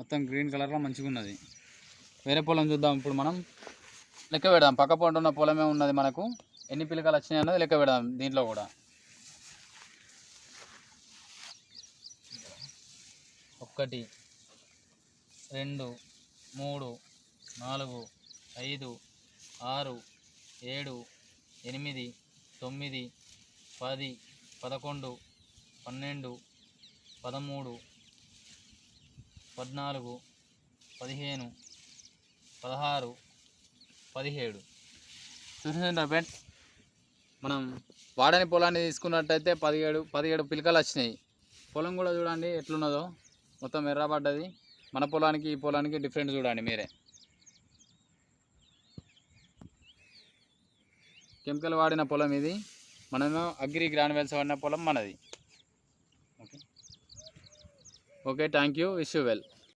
మొత్తం గ్రీన్ కలర్లో మంచిగా ఉన్నది. వేరే పొలం చూద్దాం ఇప్పుడు మనం. లెక్క పెడదాం. పక్క పొంట ఉన్న పొలమే ఉన్నది మనకు. ఎన్ని పిలకలు వచ్చినాయి అన్నది లెక్క పెడదాం దీంట్లో కూడా. 1 2 3 4 5 6 7 8 9 10 11 12 13 14 15 16 17. చూసారా ఫ్రెండ్స్, మనం వాడని పొలాన్ని తీసుకున్నట్టయితే 17 పిలకలు వచ్చినాయి. పొలం కూడా చూడండి ఎట్లున్నదో, మొత్తం ఎర్రబడ్డది. మన పొలానికి ఈ పొలానికి డిఫరెంట్ చూడండి మీరే. కెమికల్ వాడిన పొలం ఇది, మనము అగ్రి గ్రాన్యువల్స్ వాడిన పొలం మనది. Okay, thank you, wish you well.